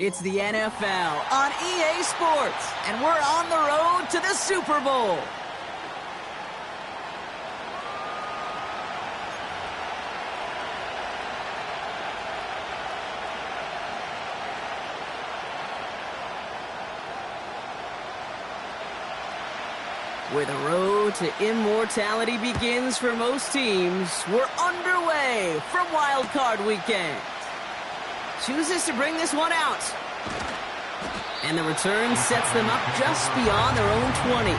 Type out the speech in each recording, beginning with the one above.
It's the NFL on EA Sports, and we're on the road to the Super Bowl. Where the road to immortality begins for most teams, we're underway from Wild Card Weekend. Chooses to bring this one out. And the return sets them up just beyond their own 20.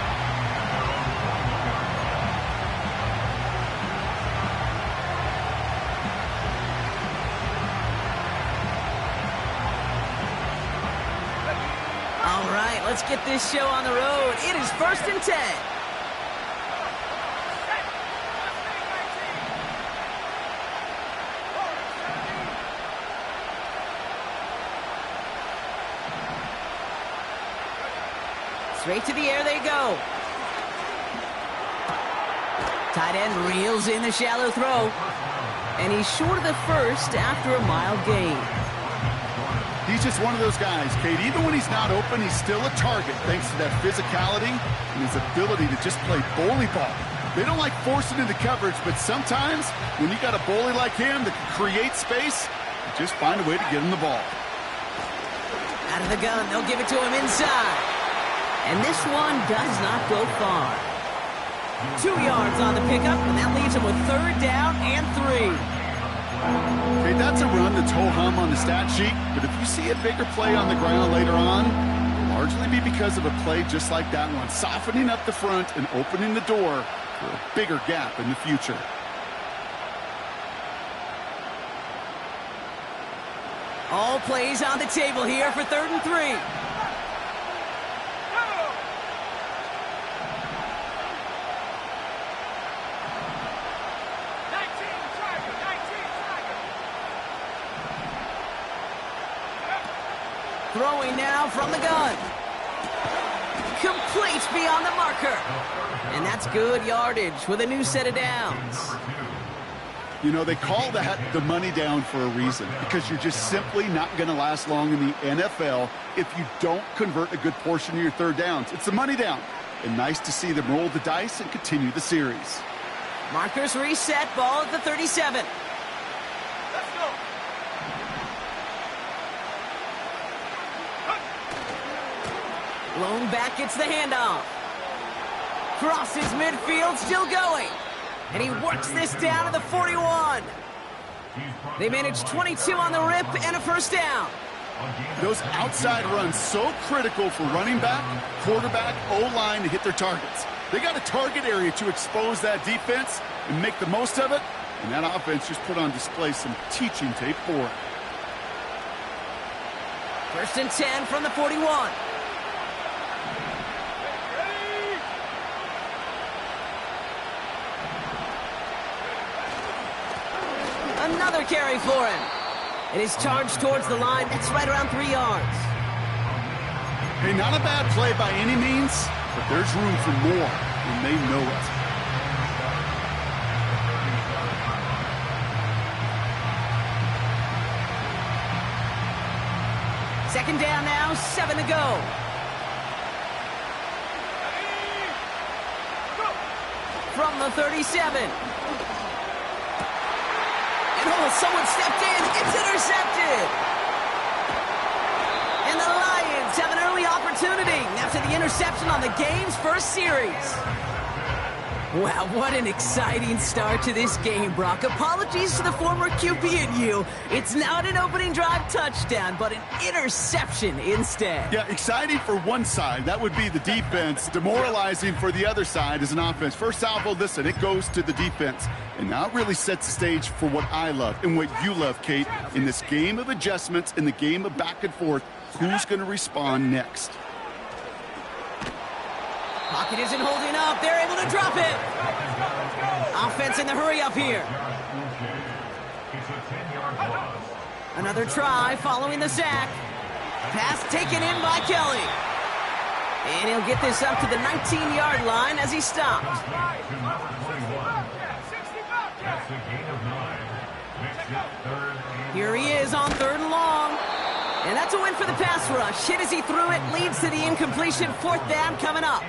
All right, let's get this show on the road. It is 1st and 10. Straight to the air they go. Tight end reels in the shallow throw. And he's short of the first after a mild gain. He's just one of those guys, Kate. Even when he's not open, he's still a target thanks to that physicality and his ability to just play bully ball. They don't like forcing into coverage, but sometimes when you got a bully like him that can create space, you just find a way to get him the ball. Out of the gun, they'll give it to him inside. And this one does not go far. 2 yards on the pickup, and that leaves him with 3rd down and 3. Okay, that's a run that's ho-hum on the stat sheet, but if you see a bigger play on the ground later on, it'll largely be because of a play just like that one, softening up the front and opening the door for a bigger gap in the future. All plays on the table here for 3rd and 3. Throwing now from the gun. Complete beyond the marker. And that's good yardage with a new set of downs. You know, they call that the money down for a reason, because you're just simply not going to last long in the NFL if you don't convert a good portion of your 3rd downs. It's the money down. And nice to see them roll the dice and continue the series. Markers reset, ball at the 37. Lone back gets the handoff. Crosses midfield, still going. And he works this down to the 41. They manage 22 on the rip and a 1st down. Those outside runs so critical for running back, quarterback, O-line to hit their targets. They got a target area to expose that defense and make the most of it. And that offense just put on display some teaching tape for it. 1st and 10 from the 41. Another carry for him. It is charged towards the line. That's right around 3 yards. Hey, not a bad play by any means, but there's room for more, and they know it. Second down now, 7 to go. From the 37. Oh, someone stepped in. It's intercepted. And the Lions have an early opportunity after the interception on the game's first series. Wow, what an exciting start to this game, Brock. Apologies to the former QB and you. It's not an opening drive touchdown, but an interception instead. Yeah, exciting for one side. That would be the defense. Demoralizing for the other side as an offense. First salvo, listen, it goes to the defense. And now it really sets the stage for what I love and what you love, Kate. In this game of adjustments, in the game of back and forth, who's going to respond next? Pocket isn't holding up. They're able to drop it. Offense in the hurry up here. Another try following the sack. Pass taken in by Kelly. And he'll get this up to the 19-yard line as he stopped. Here he is on 3rd and long. And that's to win for the pass rush. Hit as he threw it, leads to the incompletion. Fourth down coming up.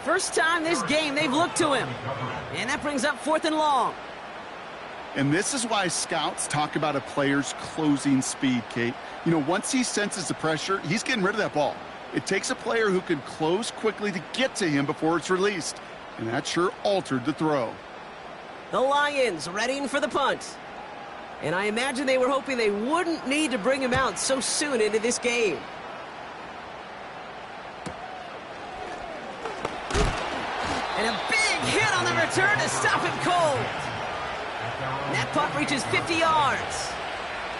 First time this game they've looked to him. And that brings up 4th and long. And this is why scouts talk about a player's closing speed, Kate. You know, once he senses the pressure, he's getting rid of that ball. It takes a player who can close quickly to get to him before it's released. And that sure altered the throw. The Lions readying for the punt. And I imagine they were hoping they wouldn't need to bring him out so soon into this game. And a big hit on the return to stop him cold. And that punt reaches 50 yards.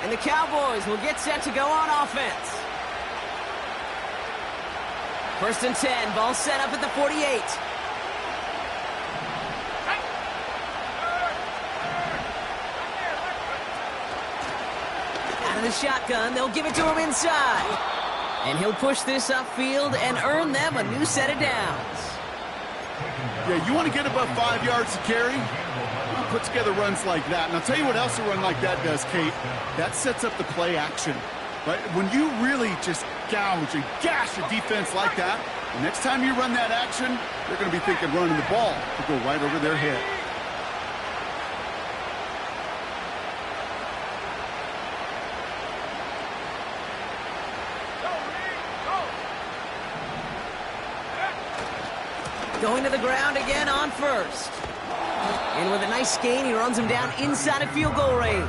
And the Cowboys will get set to go on offense. 1st and 10, ball set up at the 48. Out of the shotgun, they'll give it to him inside. And he'll push this upfield and earn them a new set of downs. Yeah, you want to get above 5 yards to carry? Well, put together runs like that. And I'll tell you what else a run like that does, Kate. That sets up the play action. Right? When you really just gouge and gash a defense like that, the next time you run that action, they're going to be thinking running the ball to go right over their head. Going to the ground again on 1st. And with a nice gain, he runs him down inside of field goal range.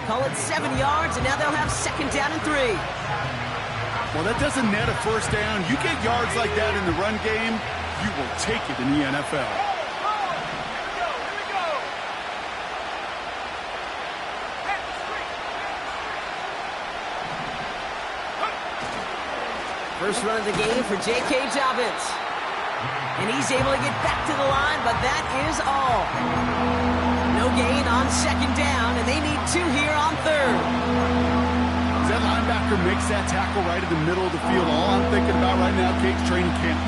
Call it 7 yards, and now they'll have 2nd down and 3. Well, that doesn't net a first down. You get yards like that in the run game, you will take it in the NFL. First run of the game for J.K. Dobbins. And he's able to get back to the line, but that is all. No gain on 2nd down, and they need 2 here on 3rd. As that linebacker makes that tackle right in the middle of the field, all I'm thinking about right now, Kate's training camp.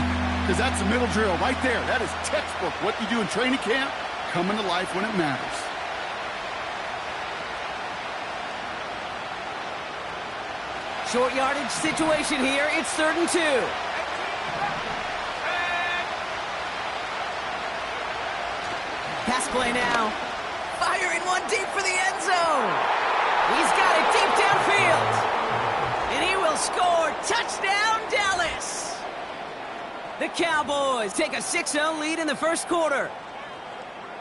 Because that's the middle drill right there. That is textbook. What you do in training camp, coming to life when it matters. Short yardage situation here. It's 3rd and 2. Pass play now. Firing one deep for the end zone. He's got it deep downfield. And he will score. Touchdown, Dallas. The Cowboys take a 6-0 lead in the first quarter.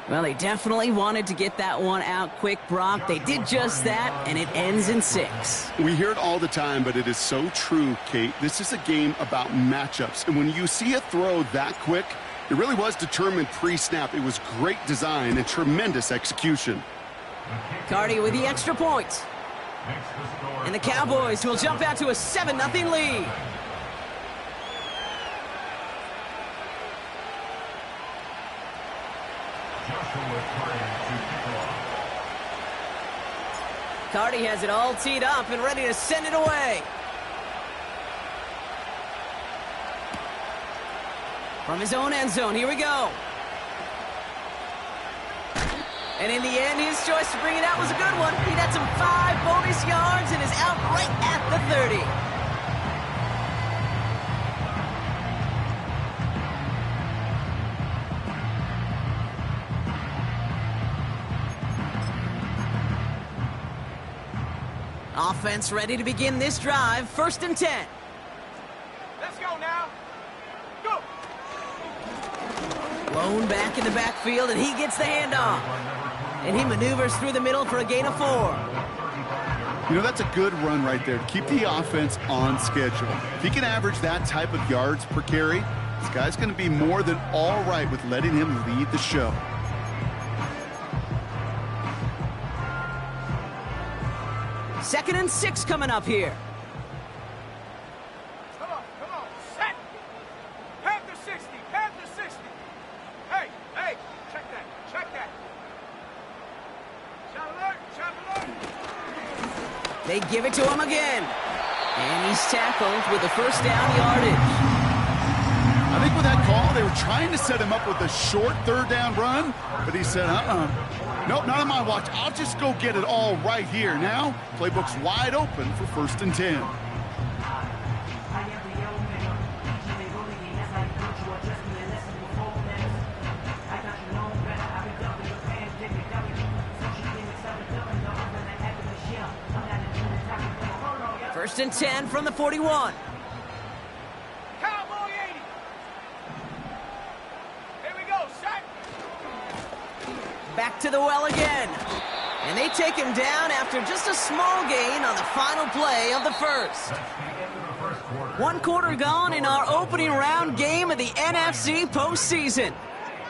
Well, they definitely wanted to get that one out quick, Brock. They did just that, and it ends in 6. We hear it all the time, but it is so true, Kate. This is a game about matchups. And when you see a throw that quick, it really was determined pre-snap. It was great design and tremendous execution. Cardi with the extra point. And the Cowboys will jump out to a 7-0 lead. Cardi has it all teed up and ready to send it away. From his own end zone, here we go. And in the end, his choice to bring it out was a good one. He had some 5 bonus yards and is out right at the 30. Offense ready to begin this drive. 1st and 10. Let's go now. Go. Lone back in the backfield, and he gets the handoff. And he maneuvers through the middle for a gain of 4. You know, that's a good run right there to keep the offense on schedule. If he can average that type of yards per carry, this guy's going to be more than all right with letting him lead the show. Second and 6 coming up here. Come on. Set. Panther 60. Panther 60. Hey, check that. Shot alert. They give it to him again. And he's tackled with the first down yardage. I think with that call, they were trying to set him up with a short third down run, but he said, nope, not on my watch. I'll just go get it all right here. Now, playbook's wide open for 1st and 10. First and 10 from the 41. Cowboy 80. Here we go, set. Back to the well again. And they take him down after just a small gain on the final play of the first. 1 quarter gone in our opening round game of the NFC postseason.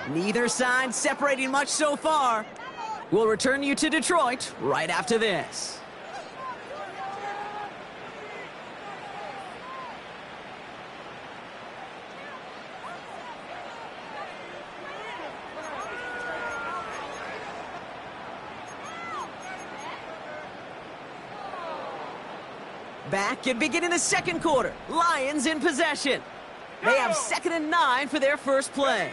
Neither side separating much so far. We'll return you to Detroit right after this. Back and beginning the second quarter. Lions in possession. They have 2nd and 9 for their first play.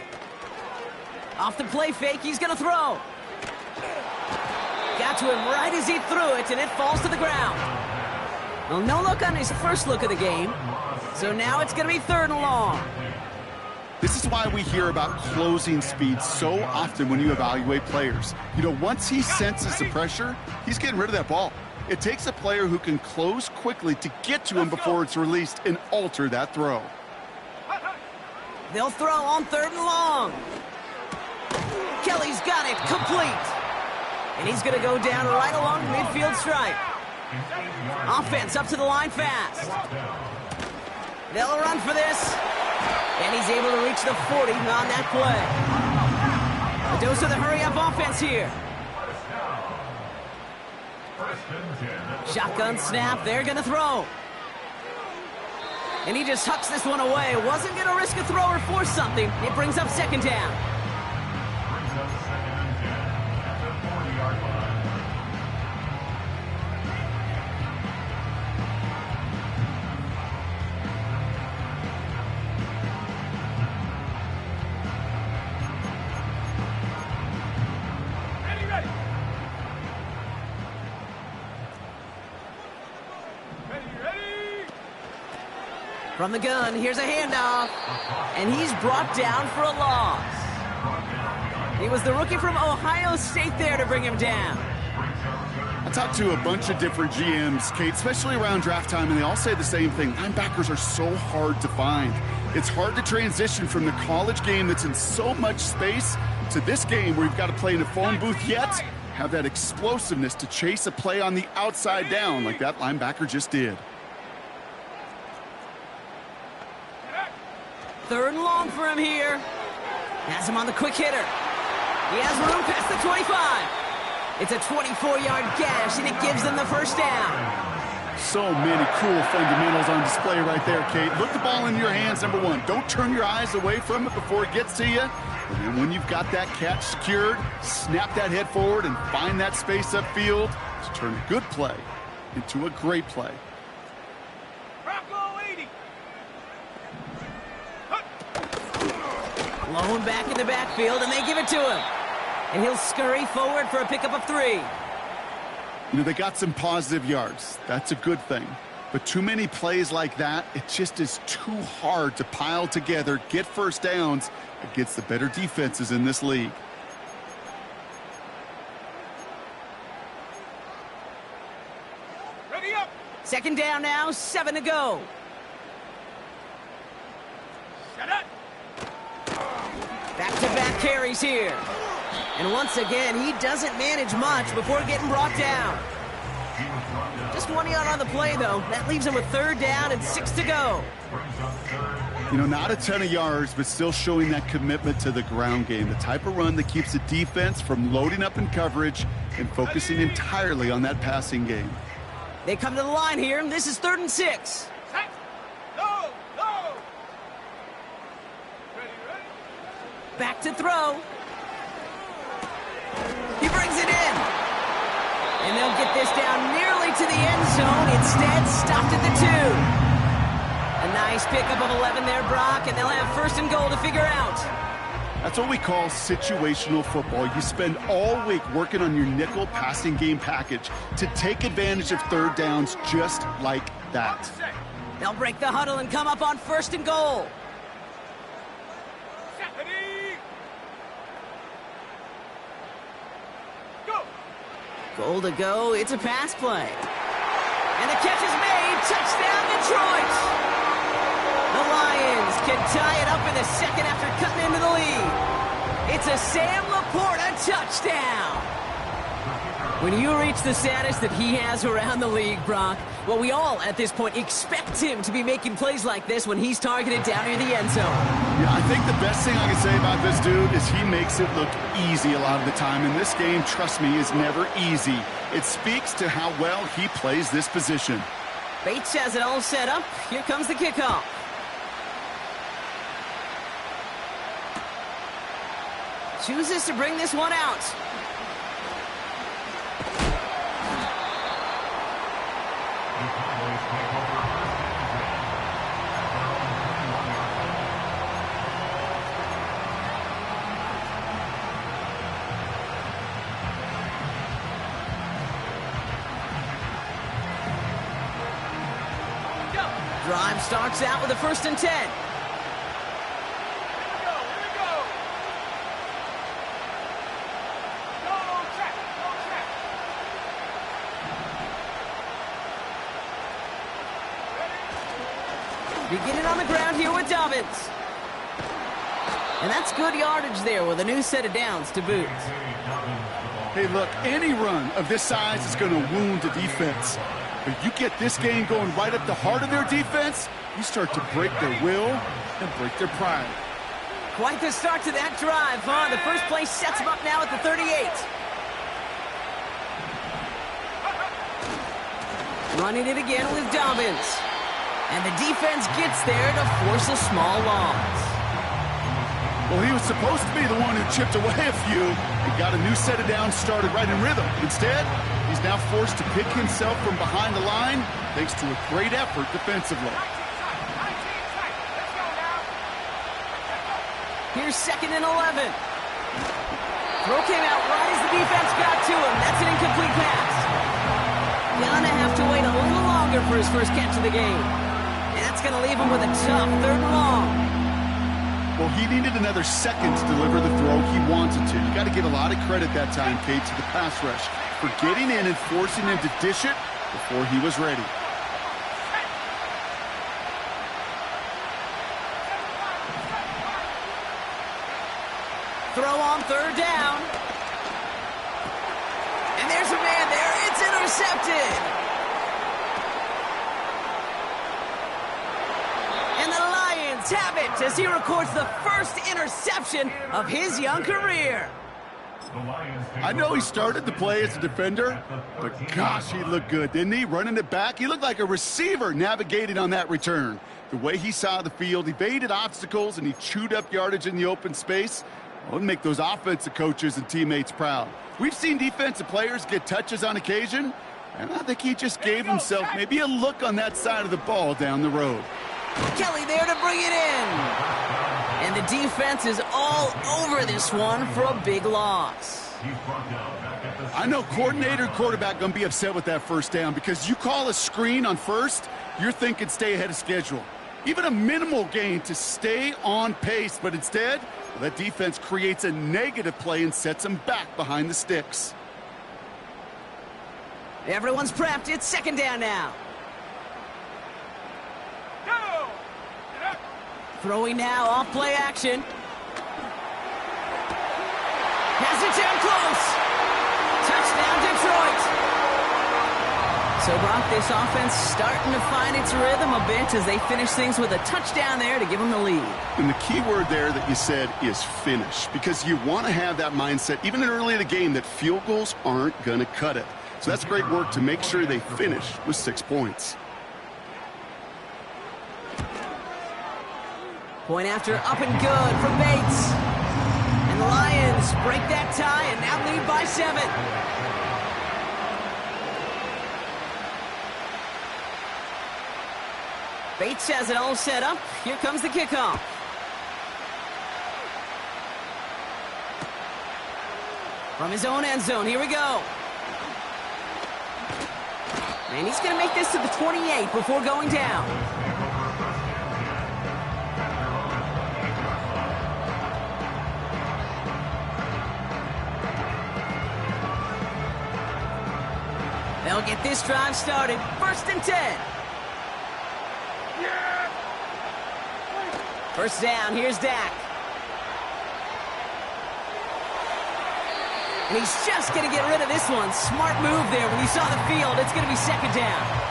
Off the play fake, he's going to throw. Got to him right as he threw it, and it falls to the ground. Well, no look on his first look of the game. So now it's going to be 3rd and long. This is why we hear about closing speed so often when you evaluate players. You know, once he senses the pressure, he's getting rid of that ball. It takes a player who can close quickly to get to him before it's released and alter that throw. They'll throw on 3rd and long. Kelly's got it complete. And he's going to go down right along the midfield stripe. Offense up to the line fast. They'll run for this. And he's able to reach the 40 on that play. A dose of the hurry-up offense here. Shotgun snap, they're going to throw. And he just hucks this one away. Wasn't going to risk a throw or force something. It brings up 2nd down. From the gun, here's a handoff. And he's brought down for a loss. It was the rookie from Ohio State there to bring him down. I talked to a bunch of different GMs, Kate, especially around draft time, and they all say the same thing. Linebackers are so hard to find. It's hard to transition from the college game that's in so much space to this game where you've got to play in a phone booth, yet have that explosiveness to chase a play on the outside down like that linebacker just did. 3rd and long for him here. Has him on the quick hitter. He has room past the 25. It's a 24-yard gash, and it gives them the 1st down. So many cool fundamentals on display right there, Kate. Look the ball in your hands, number 1. Don't turn your eyes away from it before it gets to you. And then when you've got that catch secured, snap that head forward and find that space upfield to turn a good play into a great play. Blown back in the backfield, and they give it to him. And he'll scurry forward for a pickup of 3. You know, they got some positive yards. That's a good thing. But too many plays like that, it just is too hard to pile together, get 1st downs against the better defenses in this league. Ready up. 2nd down now, 7 to go. Set up. Back-to-back carries here. And once again, he doesn't manage much before getting brought down. Just 1 yard on the play, though. That leaves him with 3rd down and 6 to go. You know, not a ton of yards, but still showing that commitment to the ground game. The type of run that keeps the defense from loading up in coverage and focusing entirely on that passing game. They come to the line here, and this is 3rd and 6. Set. Go. Go. Ready. Back to throw. He brings it in. And they'll get this down nearly to the end zone. Instead, stopped at the 2. A Nice pickup of 11 there, Brock, and they'll have first and goal to figure out. That's what we call situational football. You spend all week working on your nickel passing game package to take advantage of third downs just like that. They'll break the huddle and come up on first and goal. Goal to go. It's a pass play. And the catch is made. Touchdown, Detroit. The Lions can tie it up in the second after cutting into the lead. It's a Sam Laporta touchdown. When you reach the status that he has around the league, Brock, well, we all at this point expect him to be making plays like this when he's targeted down near the end zone. Yeah, I think the best thing I can say about this dude is he makes it look easy a lot of the time. And this game, trust me, is never easy. It speaks to how well he plays this position. Bates has it all set up. Here comes the kickoff. Chooses to bring this one out. Drive starts out with a 1st and 10. Here we go. Go, check. Beginning on the ground here with Dobbins. And that's good yardage there with a new set of downs to boot. Hey, look, any run of this size is going to wound the defense. But you get this game going right up the heart of their defense, you start to break their will and break their pride. Quite the start to that drive, huh? The first play sets him up now at the 38. Running it again with Dobbins. And the defense gets there to force a small loss. Well, he was supposed to be the one who chipped away a few and got a new set of downs started right in rhythm. Instead, he's now forced to pick himself from behind the line thanks to a great effort defensively. Here's 2nd and 11. Throw came out right as the defense got to him. That's an incomplete pass. Gonna have to wait a little longer for his first catch of the game. And that's gonna leave him with a tough 3rd and long. Well, he needed another second to deliver the throw he wanted to. You got to give a lot of credit that time, Kate, to the pass rush for getting in and forcing him to dish it before he was ready. Throw on 3rd down. And there's a man there. It's intercepted. And the Lions have it as he records the first interception of his young career. I know he started to play as a defender, but gosh, he looked good, didn't he? Running it back, he looked like a receiver navigating on that return. The way he saw the field, evaded obstacles, and he chewed up yardage in the open space. Well, it'll make those offensive coaches and teammates proud. We've seen defensive players get touches on occasion, and I think he just gave himself maybe a look on that side of the ball down the road. Kelly there to bring it in. And the defense is all over this one for a big loss. I know coordinator and quarterback going to be upset with that 1st down because you call a screen on 1st, you're thinking stay ahead of schedule. Even a minimal gain to stay on pace, but instead, well, that defense creates a negative play and sets them back behind the sticks. Everyone's prepped. It's 2nd down now. Throwing now off play action. Has it down close. Touchdown Detroit. So Brock, this offense starting to find its rhythm a bit as they finish things with a touchdown there to give them the lead. And the key word there that you said is finish, because you want to have that mindset even early in the game that field goals aren't going to cut it. So that's great work to make sure they finish with 6 points. Point after up and good from Bates. And the Lions break that tie and now lead by 7. Bates has it all set up. Here comes the kickoff. From his own end zone, here we go. And he's going to make this to the 28 before going down. They'll get this drive started. 1st and 10. First down, here's Dak. And he's just going to get rid of this one. Smart move there when he saw the field. It's going to be 2nd down.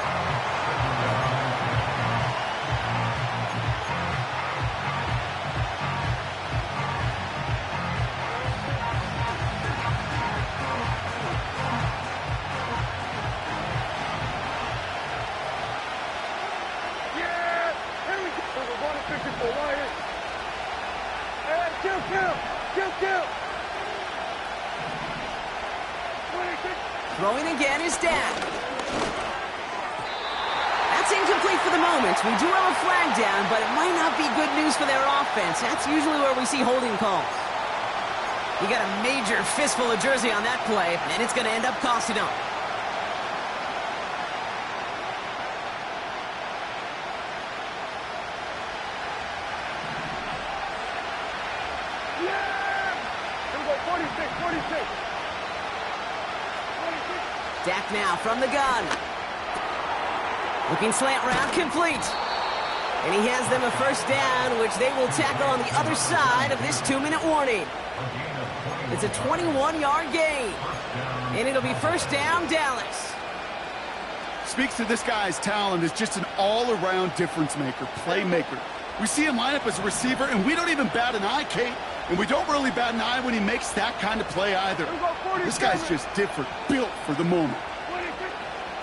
Throwing again is Dak. That's incomplete for the moment. We do have a flag down, but it might not be good news for their offense. That's usually where we see holding calls. You got a major fistful of jersey on that play, and it's going to end up costing them. Dak now from the gun. Looking slant route, complete. And he has them a 1st down, which they will tackle on the other side of this 2-minute warning. It's a 21-yard gain. And it'll be 1st down, Dallas. Speaks to this guy's talent as just an all-around difference maker, playmaker. We see him line up as a receiver, and we don't even bat an eye, Kate. And we don't really bat an eye when he makes that kind of play either. This guy's just different, built for the moment.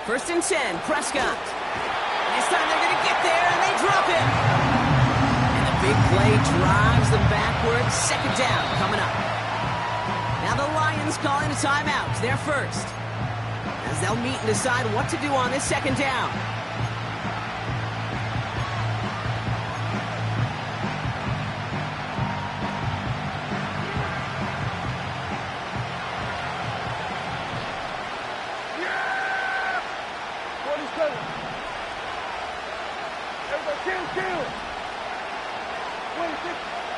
1st and 10, Prescott. This time they're going to get there, and they drop him. And the big play drives them backwards. 2nd down coming up. Now the Lions calling a timeout. They're first. As they'll meet and decide what to do on this 2nd down.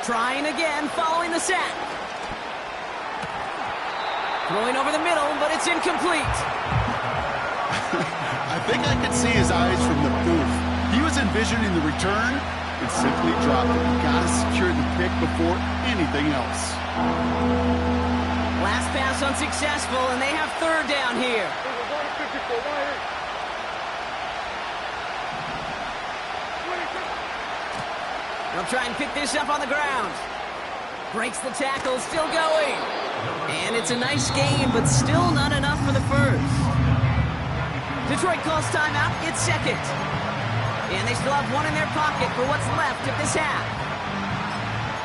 Trying again, following the sack. Throwing over the middle, but it's incomplete. I think I could see his eyes from the booth. He was envisioning the return and simply dropped it. Gotta secure the pick before anything else. Last pass unsuccessful, and they have 3rd down here. They'll try and pick this up on the ground. Breaks the tackle, still going. And it's a nice game, but still not enough for the 1st. Detroit calls timeout, it's 2nd. And they still have one in their pocket for what's left of this half.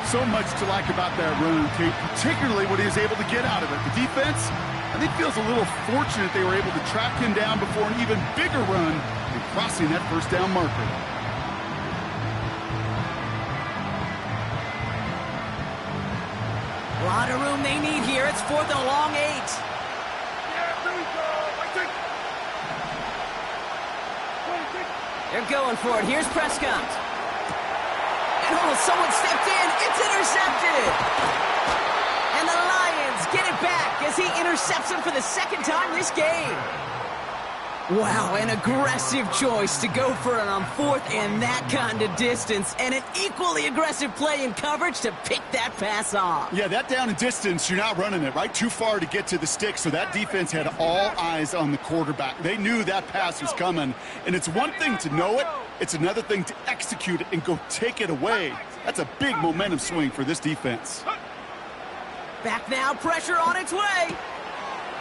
So much to like about that run, Kate, particularly what he was able to get out of it. The defense, I think, feels a little fortunate they were able to track him down before an even bigger run and crossing that 1st down marker. A lot of room they need here. It's 4th and a long 8. They're going for it. Here's Prescott. And someone stepped in. It's intercepted. And the Lions get it back as he intercepts him for the 2nd time this game. Wow, an aggressive choice to go for it on 4th and that kind of distance, and an equally aggressive play in coverage to pick that pass off. Yeah, that down and distance, you're not running it, right? Too far to get to the stick, so that defense had all eyes on the quarterback. They knew that pass was coming, and it's one thing to know it, it's another thing to execute it and go take it away. That's a big momentum swing for this defense. Back now, pressure on its way.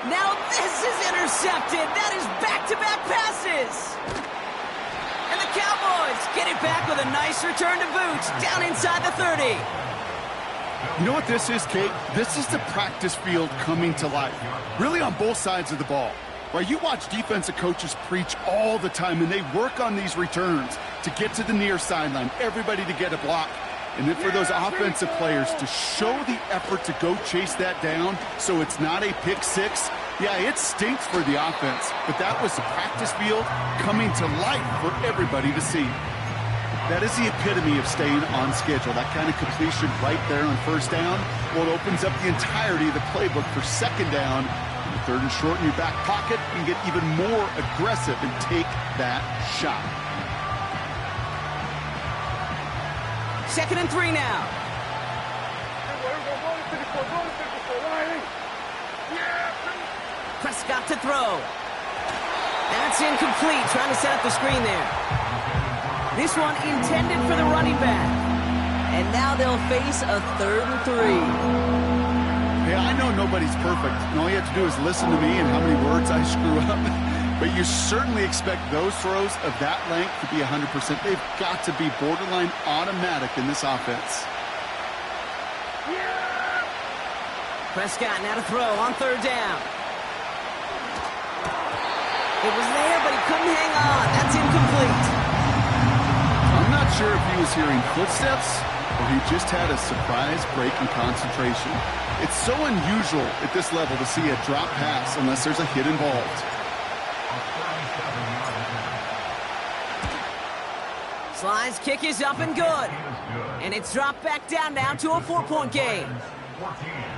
Now this is intercepted. That is back-to-back passes. And the Cowboys get it back with a nice return to boot down inside the 30. You know what this is, Kate? This is the practice field coming to life. Really on both sides of the ball. Right, you watch defensive coaches preach all the time, and they work on these returns to get to the near sideline, everybody to get a block. And then for those offensive players to show the effort to go chase that down so it's not a pick six, yeah, it stinks for the offense. But that was the practice field coming to life for everybody to see. That is the epitome of staying on schedule. That kind of completion right there on first down, well, it opens up the entirety of the playbook for second down. Third and short in your back pocket, you can get even more aggressive and take that shot. 2nd and 3 now. Prescott to throw. That's incomplete, trying to set up the screen there. This one intended for the running back. And now they'll face a 3rd and 3. Hey, I know nobody's perfect, and all you have to do is listen to me and how many words I screw up. But you certainly expect those throws of that length to be 100%. They've got to be borderline automatic in this offense. Prescott now to throw on 3rd down. It was there, but he couldn't hang on. That's incomplete. I'm not sure if he was hearing footsteps or he just had a surprise break in concentration. It's so unusual at this level to see a drop pass unless there's a hit involved. Sly's kick is up and good. And it's dropped back down now to a 4-point game.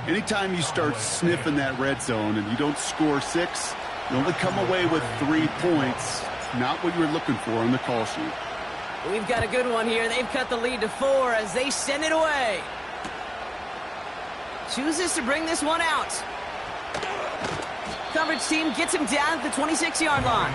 Anytime you start sniffing that red zone and you don't score 6, you only come away with 3 points. Not what you were looking for on the call sheet. We've got a good one here. They've cut the lead to 4 as they send it away. Chooses to bring this one out. Coverage team gets him down at the 26-yard line.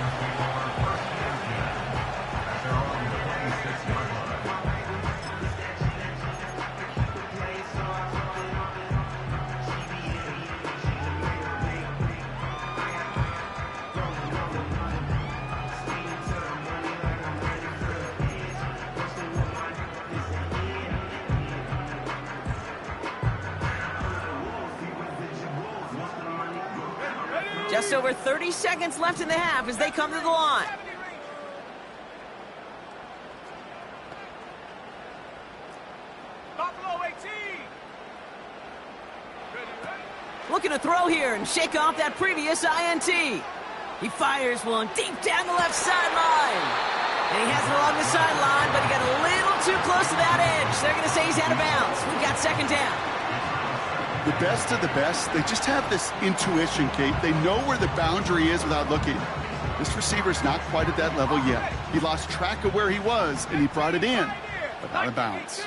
Just over 30 seconds left in the half as they come to the line. Looking to throw here and shake off that previous INT. He fires one deep down the left sideline. And he has it along the sideline, but he got a little too close to that edge. They're going to say he's out of bounds. We've got 2nd down. The best of the best, they just have this intuition, Kate. They know where the boundary is without looking. This receiver's not quite at that level yet. He lost track of where he was, and he brought it in, but out of bounds.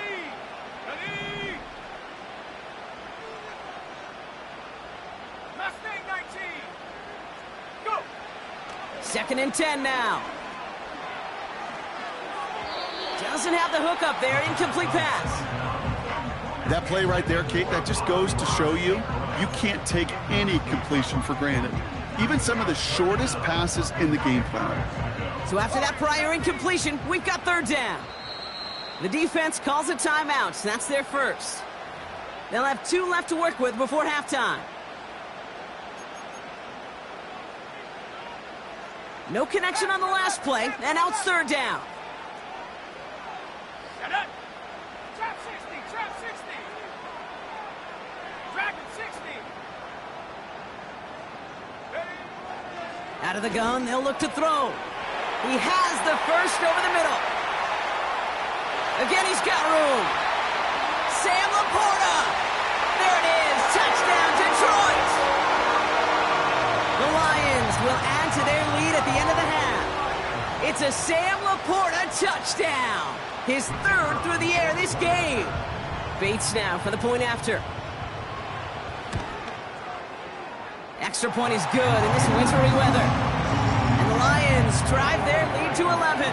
Second and 10 now. Doesn't have the hook up there. Incomplete pass. That play right there, Kate, that just goes to show you, you can't take any completion for granted. Even some of the shortest passes in the game plan. So after that prior incompletion, we've got 3rd down. The defense calls a timeout. That's their first. They'll have 2 left to work with before halftime. No connection on the last play, and now it's 3rd down. Trap 60, trap 60. Dragon 60. Out of the gun, they'll look to throw. He has the first over the middle. Again, he's got room. Sam Laporta. There it is. Touchdown, Detroit. The Lions will add to their lead at the end of the half. It's a Sam Laporta touchdown. His 3rd through the air this game. Bates now for the point after. Extra point is good in this wintry weather. And the Lions drive their lead to 11.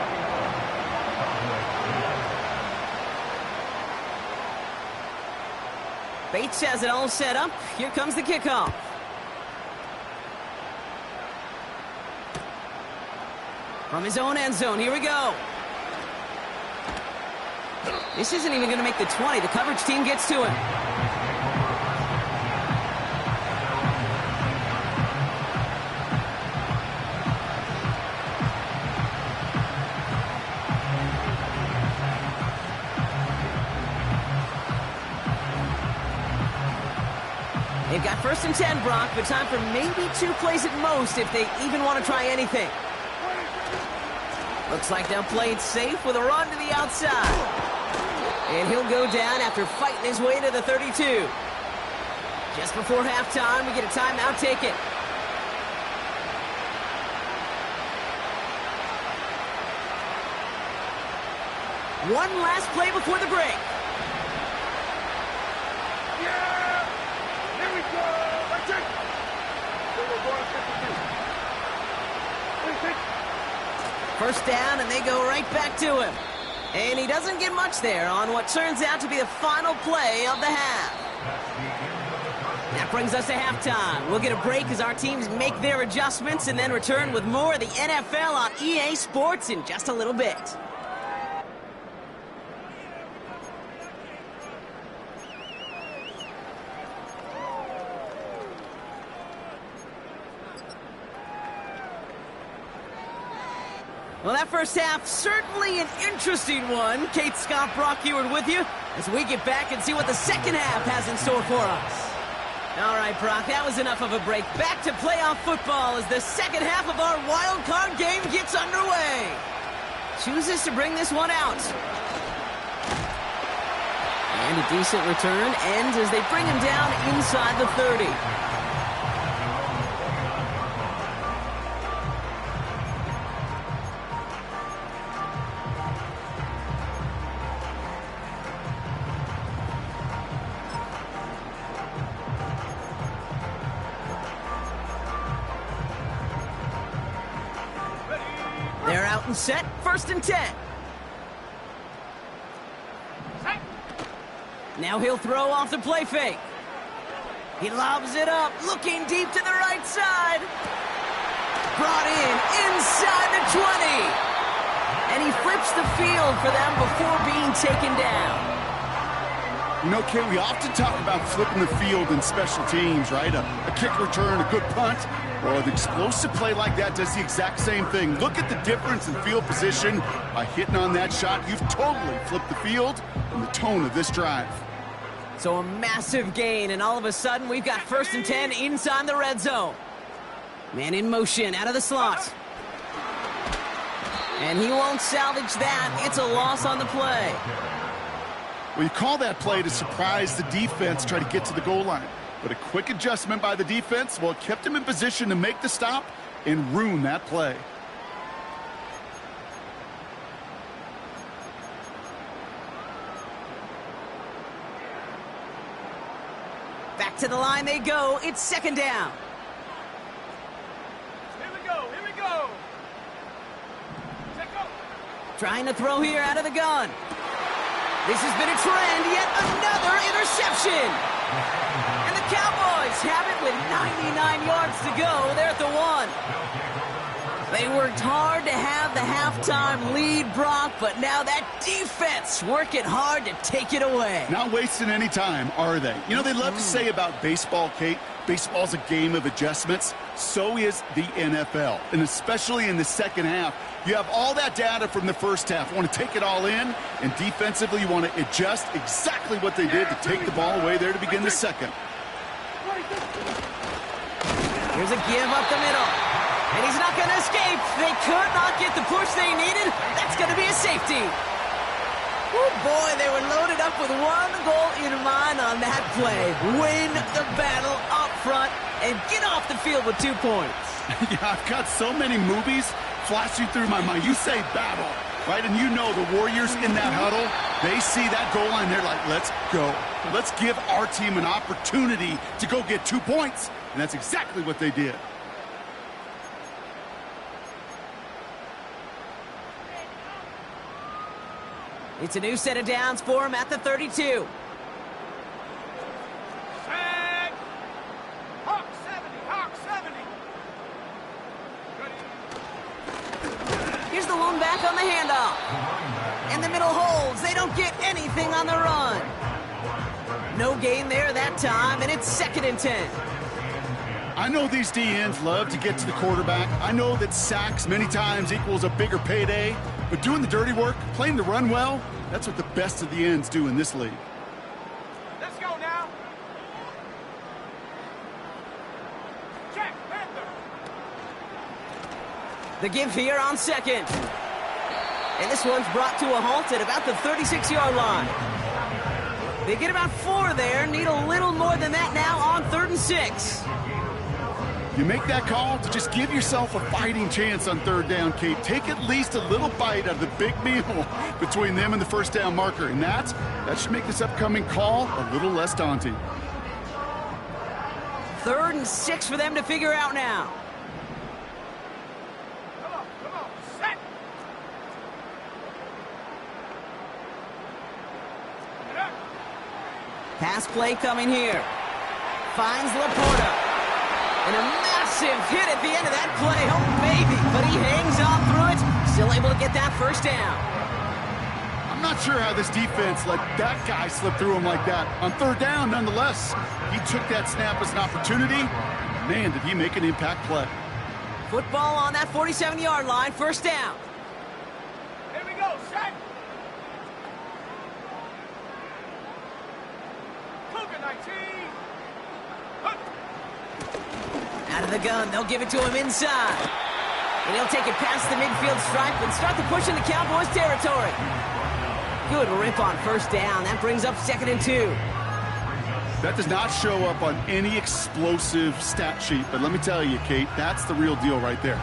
Bates has it all set up. Here comes the kickoff. From his own end zone, here we go. This isn't even going to make the 20. The coverage team gets to him. got 1st and 10, Brock, but time for maybe 2 plays at most if they even want to try anything. Looks like they'll play it safe with a run to the outside. And he'll go down after fighting his way to the 32. Just before halftime, we get a timeout taken. One last play before the break. Yeah! Here we go! That's it! We're going 52. 1st down, and they go right back to him. And he doesn't get much there on what turns out to be the final play of the half. That brings us to halftime. We'll get a break as our teams make their adjustments and then return with more of the NFL on EA Sports in just a little bit. Well, that first half, certainly an interesting one. Kate Scott, Brock Eward with you as we get back and see what the second half has in store for us. All right, Brock, that was enough of a break. Back to playoff football as the second half of our wild card game gets underway. Chooses to bring this one out. And a decent return ends as they bring him down inside the 30. They're out and set, 1st and 10. Now he'll throw off the play fake. He lobs it up, looking deep to the right side. Brought in inside the 20. And he flips the field for them before being taken down. You know, Kate, we often talk about flipping the field in special teams, right? A kick return, a good punt. Well, an explosive play like that does the exact same thing. Look at the difference in field position. By hitting on that shot, you've totally flipped the field and the tone of this drive. So a massive gain, and all of a sudden, we've got 1st and 10 inside the red zone. Man in motion, out of the slot. And he won't salvage that. It's a loss on the play. Well, you call that play to surprise the defense, try to get to the goal line. But a quick adjustment by the defense, well, it kept him in position to make the stop and ruin that play. Back to the line they go. It's 2nd down. Here we go, here we go! Check out! Trying to throw here out of the gun. This has been a trend, yet another interception. And the Cowboys have it with 99 yards to go. They're at the 1. They worked hard to have the halftime lead, Brock, but now that defense working hard to take it away. Not wasting any time, are they? You know, they love to say about baseball, Kate, baseball's a game of adjustments. So is the NFL, and especially in the second half. You have all that data from the first half. You want to take it all in, and defensively you want to adjust exactly what they did to take the ball away there to begin the second. Here's a give up the middle. And he's not going to escape. They could not get the push they needed. That's going to be a safety. Oh, boy, they were loaded up with one goal in mind on that play. Win the battle up front and get off the field with 2 points. Yeah, I've got so many movies flashing through my mind. You say battle, right? And you know the Warriors in that huddle, they see that goal line, they're like, let's go. Let's give our team an opportunity to go get 2 points. And that's exactly what they did. It's a new set of downs for him at the 32. Sack! Hawk 70, Hawk 70. Here's the lone back on the handoff. And the middle holds. They don't get anything on the run. No gain there that time, and it's 2nd and 10. I know these DNs love to get to the quarterback. I know that sacks many times equals a bigger payday, but doing the dirty work, playing the run well, that's what the best of the ends do in this league. Let's go now. The give here on second. And this one's brought to a halt at about the 36-yard line. They get about 4 there, need a little more than that now on 3rd and 6. You make that call to just give yourself a fighting chance on 3rd down, Kate. Take at least a little bite out of the big meal between them and the 1st down marker. And that should make this upcoming call a little less daunting. 3rd and 6 for them to figure out now. Come on, set. Get up. Pass play coming here. Finds Laporta. And a massive hit at the end of that play. Oh, baby. But he hangs on through it. Still able to get that 1st down. I'm not sure how this defense let that guy slip through him like that. On 3rd down, nonetheless, he took that snap as an opportunity. Man, did he make an impact play. Football on that 47-yard line. 1st down. Here we go, set. Cougar 19. Out of the gun, they'll give it to him inside. And he'll take it past the midfield stripe and start to push into Cowboys territory. Good rip on 1st down. That brings up 2nd and 2. That does not show up on any explosive stat sheet, but let me tell you, Kate, that's the real deal right there.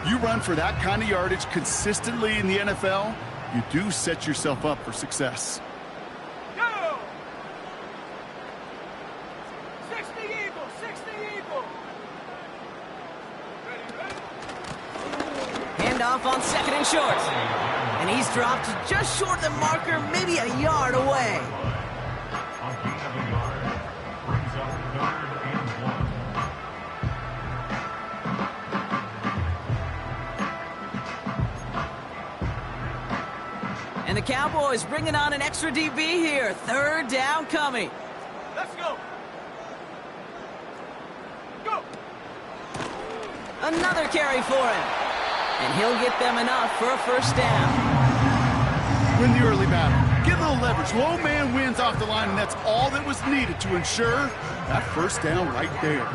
You run for that kind of yardage consistently in the NFL, you do set yourself up for success. Go! 60 Eagles, 60 Eagles. Ready? Handoff on 2nd and short. And he's dropped just short of the marker, maybe a yard away. And the Cowboys bringing on an extra DB here. 3rd down coming. Let's go. Go. Another carry for him. And he'll get them enough for a 1st down. Win the early battle. Get a little leverage. Low man wins off the line, and that's all that was needed to ensure that 1st down right there.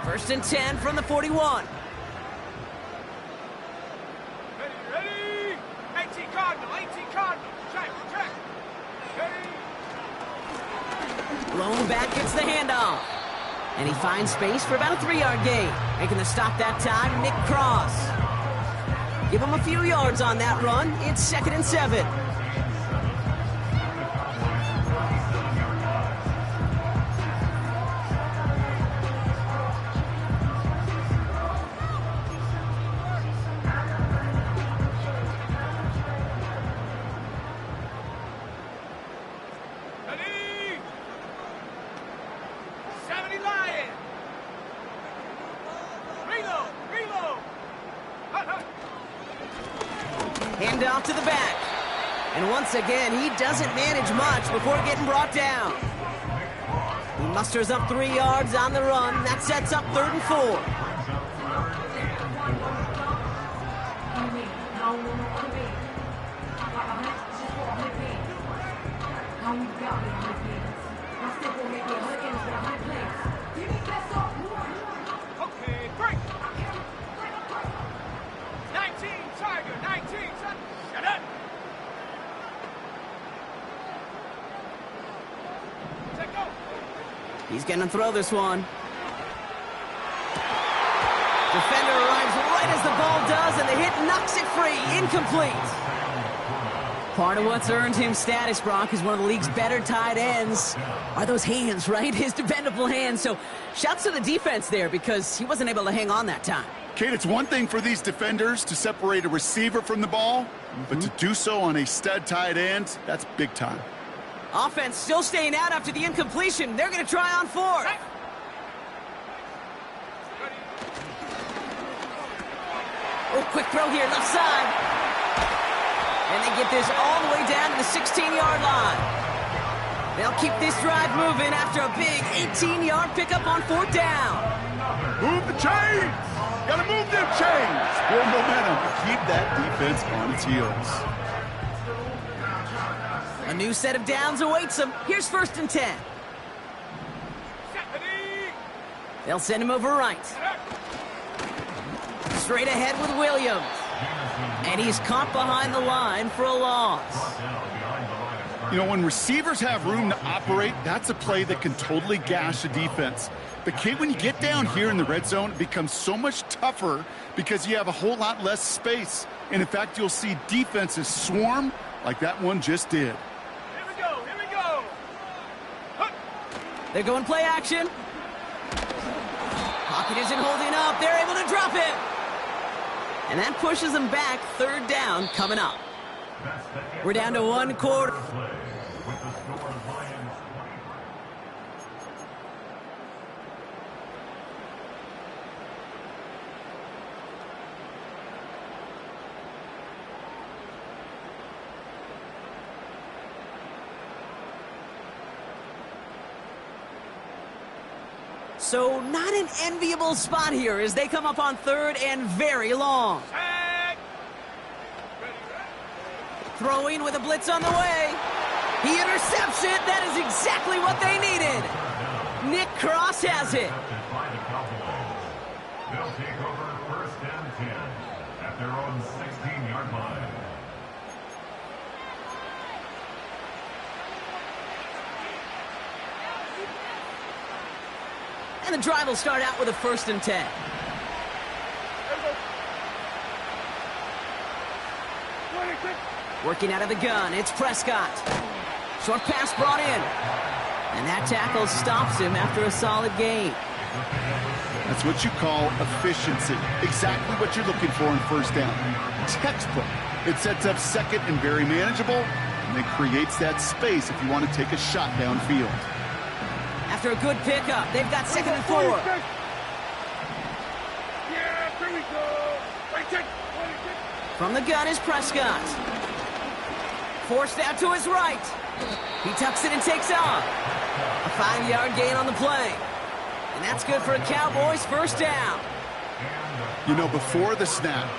First and 10 from the 41. Ready? 18 Cardinal, 18 Cardinal. Check. Ready? Blown back gets the handoff. And he finds space for about a 3-yard gain. Making the stop that time, Nick Cross. Give him a few yards on that run. It's 2nd and 7. Ready? 70 Lion. Reload. Hut. Handoff to the back. And once again, he doesn't manage much before getting brought down. He musters up 3 yards on the run. That sets up 3rd and 4. Okay, break. 19 Tiger, 19 Tiger. Shut up. Take go. He's going to throw this one. Defender arrives right as the ball does, and the hit knocks it free. Incomplete. Part of what's earned him status, Brock, is one of the league's better tight ends. Are those hands, right? His dependable hands. So shouts to the defense there because he wasn't able to hang on that time. Kate, it's one thing for these defenders to separate a receiver from the ball, but to do so on a stud tight end, that's big time. Offense still staying out after the incompletion. They're going to try on 4th. Oh, quick throw here, left side. And they get this all the way down to the 16-yard line. They'll keep this drive moving after a big 18-yard pickup on 4th down. Move the chains! Gotta move them chains! Build momentum to keep that defense on its heels. A new set of downs awaits them. Here's 1st and 10. They'll send him over right. Straight ahead with Williams. And he's caught behind the line for a loss. You know, when receivers have room to operate, that's a play that can totally gash a defense. But, Kate, when you get down here in the red zone, it becomes so much tougher because you have a whole lot less space. And, in fact, you'll see defenses swarm like that one just did. Here we go, here we go. Huh. They're going play action. Pocket isn't holding up. They're able to drop it. And that pushes them back. Third down coming up. We're down to 1 quarter. So not an enviable spot here as they come up on 3rd and very long. Tag. Throwing with a blitz on the way. He intercepts it. That is exactly what they needed. Nick Cross has it. They'll take over 1st and 10 at their own 16-yard line. And the drive will start out with a 1st and 10. Working out of the gun, it's Prescott. Short pass brought in. And that tackle stops him after a solid gain. That's what you call efficiency. Exactly what you're looking for in 1st down. Textbook. It sets up 2nd and very manageable, and it creates that space if you want to take a shot downfield. After a good pickup, they've got 2nd and 4. Yeah, here we go. Right check. From the gun is Prescott. Forced out to his right. He tucks it and takes off. A 5-yard gain on the play. And that's good for a Cowboys 1st down. You know, before the snap,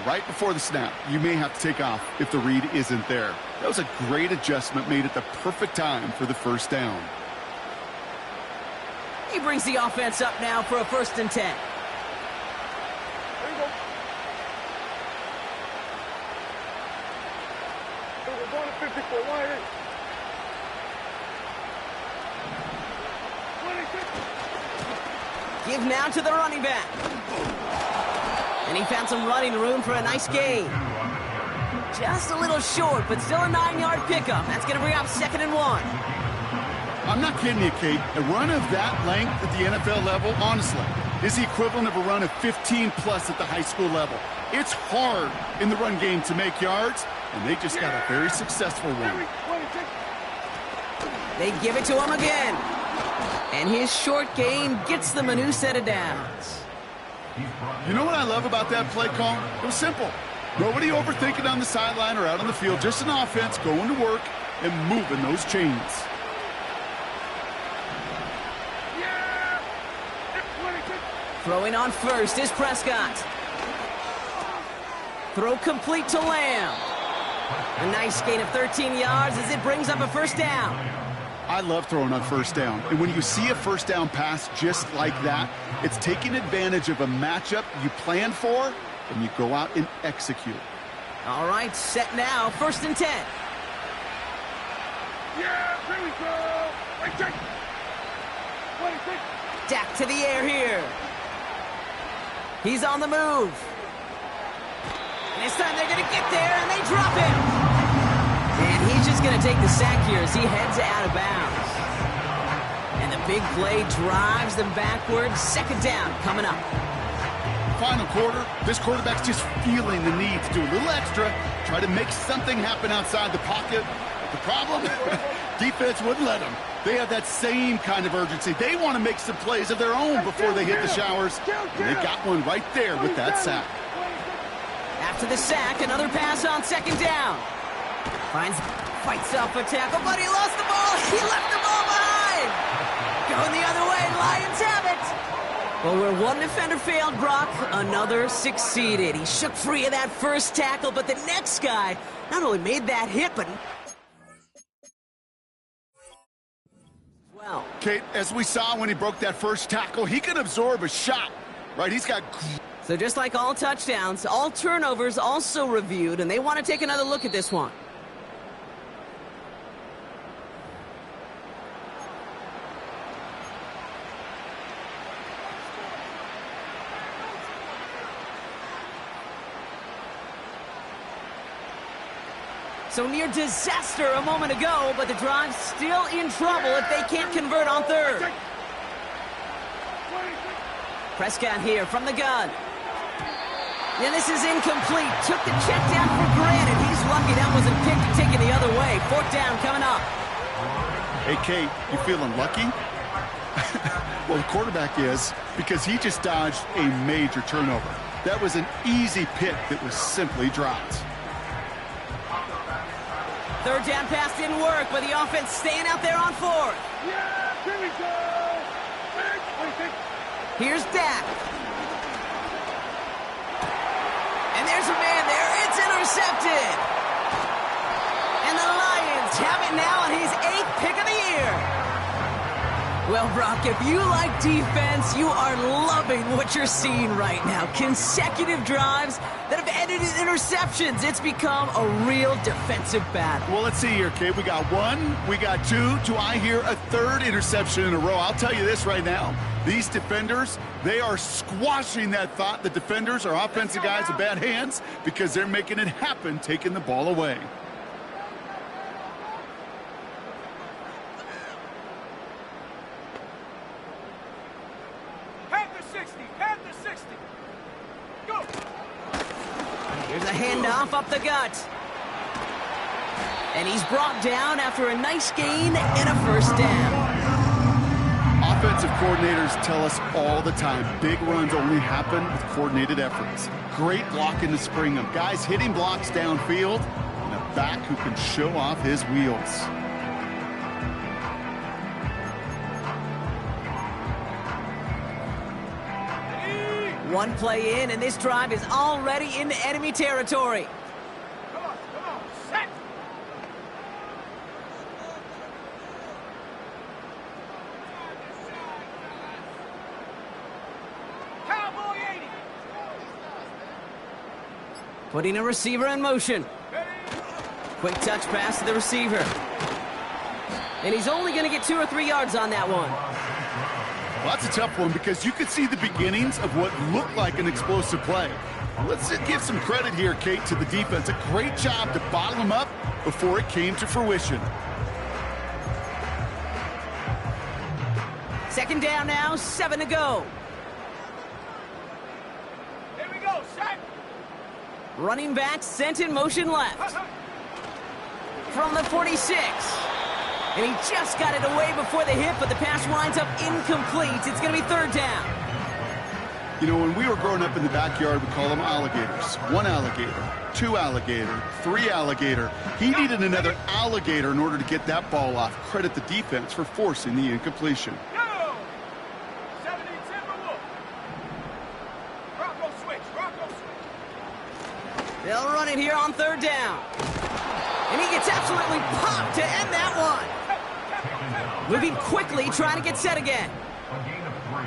right before the snap, you may have to take off if the read isn't there. That was a great adjustment made at the perfect time for the 1st down. He brings the offense up now for a 1st and 10. There you go. So we're going to 54. Why is it? 26. Give now to the running back. And he found some running room for a nice gain. Just a little short, but still a 9-yard pickup. That's going to bring up 2nd and 1. I'm not kidding you, Kate. A run of that length at the NFL level, honestly, is the equivalent of a run of 15-plus at the high school level. It's hard in the run game to make yards, and they just got a very successful one. They give it to him again. And his short gain gets them a new set of downs. You know what I love about that play call? It was simple. Nobody overthinking on the sideline or out on the field. Just an offense going to work and moving those chains. Throwing on 1st is Prescott. Throw complete to Lamb. A nice gain of 13 yards as it brings up a 1st down. I love throwing on 1st down. And when you see a 1st down pass just like that, it's taking advantage of a matchup you plan for, and you go out and execute. All right, set now, 1st and 10. Yeah, here we go. Right check. 26. Dak to the air here. He's on the move. And this time they're going to get there, and they drop him. And he's just going to take the sack here as he heads out of bounds. And the big play drives them backwards. 2nd down coming up. Final quarter, this quarterback's just feeling the need to do a little extra, try to make something happen outside the pocket. The problem? Defense wouldn't let them. They have that same kind of urgency. They want to make some plays of their own before they hit the showers. And they got one right there with that sack. After the sack, another pass on 2nd down. Fights off a tackle, but he lost the ball. He left the ball behind. Going the other way, Lions have it. Well, where one defender failed, Brock, another succeeded. He shook free of that 1st tackle, but the next guy not only made that hit, but Well, Kate, as we saw when he broke that first tackle, he can absorb a shot, right? He's got... so just like all touchdowns, all turnovers also reviewed, and they want to take another look at this one. So near disaster a moment ago, but the drive's still in trouble if they can't convert on third. Prescott here from the gun. Yeah, this is incomplete. Took the check down for granted. He's lucky that wasn't picked and taken the other way. Fourth down coming up. Hey, Kate, you feeling lucky? Well, the quarterback is, because he just dodged a major turnover. That was an easy pick that was simply dropped. Third down pass didn't work, but the offense staying out there on fourth. Yeah, here we go. Here's Dak. And there's a man there. It's intercepted. And the Lions have it now, and he's 8th pick of the year. Well, Brock, if you like defense, you are loving what you're seeing right now. Consecutive drives that have ended in interceptions. It's become a real defensive battle. Well, let's see here, Kate. We got one, we got two. Do I hear a third interception in a row? I'll tell you this right now. These defenders, they are squashing that thought. The defenders are offensive guys with bad hands because they're making it happen, taking the ball away. Here's a handoff up the gut. And he's brought down after a nice gain and a first down. Offensive coordinators tell us all the time, big runs only happen with coordinated efforts. Great blocking to spring them. Guys hitting blocks downfield, and a back who can show off his wheels. One play in, and this drive is already into enemy territory. Come on, set. Cowboy 80. Putting a receiver in motion. Quick touch pass to the receiver. And he's only going to get 2 or 3 yards on that one. Well, that's a tough one because you could see the beginnings of what looked like an explosive play. Let's give some credit here, Kate, to the defense. A great job to bottle him up before it came to fruition. Second down now, 7 to go. Here we go, set. Running back sent in motion left. From the 46. And he just got it away before the hit, but the pass winds up incomplete. It's going to be third down. You know, when we were growing up in the backyard, we call them alligators. 1 alligator, 2 alligator, 3 alligator. He needed another alligator in order to get that ball off. Credit the defense for forcing the incompletion. Go. 70 Timberwolf. Rocco switch. They'll run it here on third down. And he gets absolutely popped to end that one. Moving quickly, trying to get set again. A gain of 3.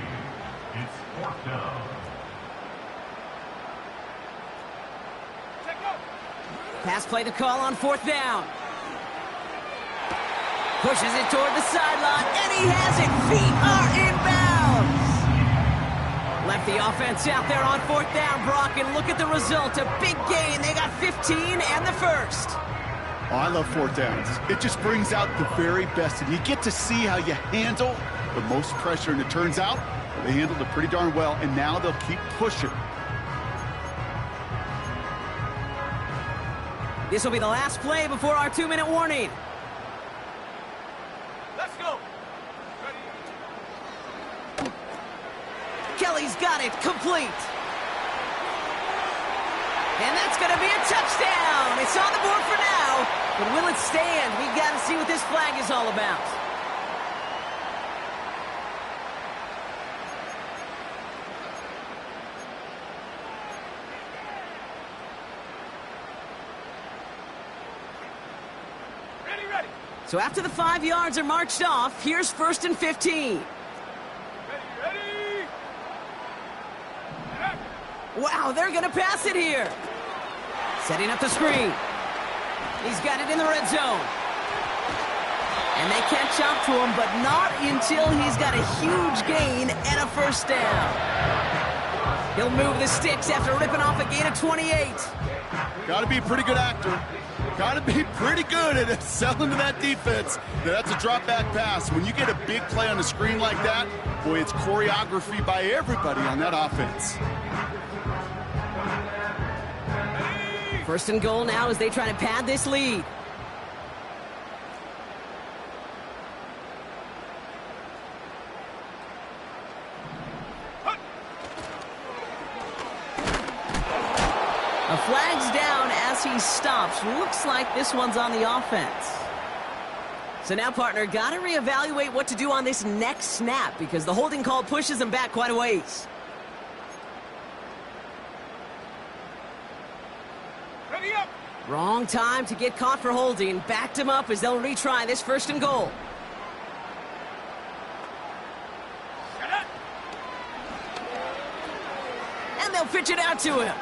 It's 4th down. Pass play to call on 4th down. Pushes it toward the sideline, and he has it. Feet are inbounds. Left the offense out there on 4th down, Brock, and look at the result. A big gain. They got 15 and the first. Oh, I love 4th downs. It just brings out the very best, and you get to see how you handle the most pressure, and it turns out they handled it pretty darn well, and now they'll keep pushing. This will be the last play before our 2-minute warning. Let's go. Ready. Kelly's got it complete. And that's going to be a touchdown. It's on the board for now. But will it stand? We've got to see what this flag is all about. Ready. So after the 5 yards are marched off, here's 1st and 15. Ready? Wow, they're going to pass it here. Setting up the screen. He's got it in the red zone. And they catch up to him, but not until he's got a huge gain and a 1st down. He'll move the sticks after ripping off a gain of 28. Got to be a pretty good actor. Got to be pretty good at selling to that defense. That's a drop back pass. When you get a big play on the screen like that, boy, it's choreography by everybody on that offense. 1st and goal now as they try to pad this lead. A flag's down as he stops. Looks like this one's on the offense. So now, partner, got to reevaluate what to do on this next snap because the holding call pushes him back quite a ways. Ready up! Wrong time to get caught for holding. Backed him up as they'll retry this 1st and goal. Shut up! And they'll pitch it out to him.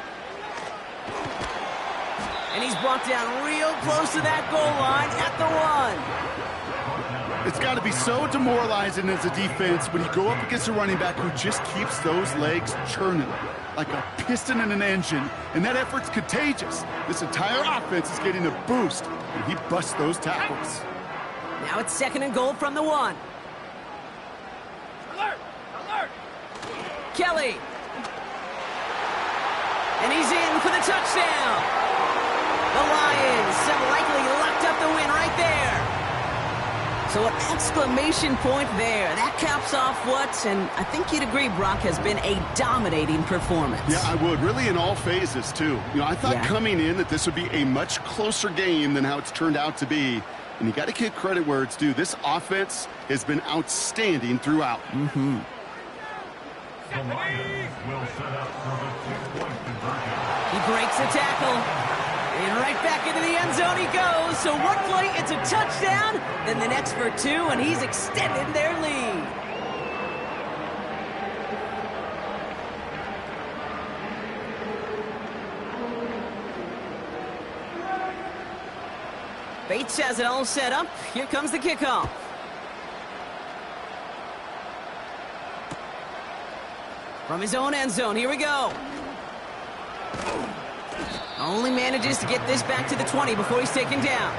And he's brought down real close to that goal line at the 1. It's got to be so demoralizing as a defense when you go up against a running back who just keeps those legs churning like a piston in an engine, and that effort's contagious. This entire offense is getting a boost, and he busts those tackles. Now it's 2nd and goal from the 1. Alert! Alert! Kelly. And he's in for the touchdown. The Lions have likely locked up the win right there. So an exclamation point there. That caps off what, and I think you'd agree, Brock, has been a dominating performance. Yeah, I would. Really in all phases, too. You know, I thought coming in that this would be a much closer game than how it's turned out to be. And you got to give credit where it's due. This offense has been outstanding throughout. The Lions will set up for the 2-point conversion. He breaks the tackle. And right back into the end zone he goes. So one play, it's a touchdown. Then the next for 2, and he's extended their lead. Bates has it all set up. Here comes the kickoff. From his own end zone, here we go. Only manages to get this back to the 20 before he's taken down.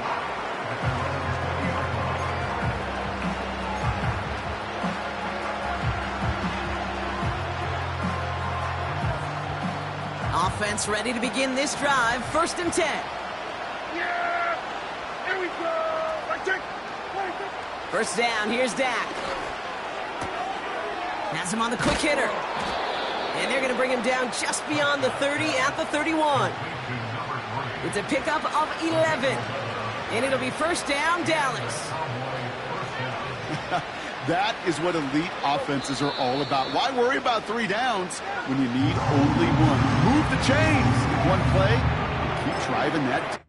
Offense ready to begin this drive. 1st and 10. Yeah! Here we go! Right, check! 1st down, here's Dak. Has him on the quick hitter. And they're going to bring him down just beyond the 30 at the 31. It's a pickup of 11. And it'll be 1st down, Dallas. That is what elite offenses are all about. Why worry about 3 downs when you need only 1? Move the chains. One play, keep driving that.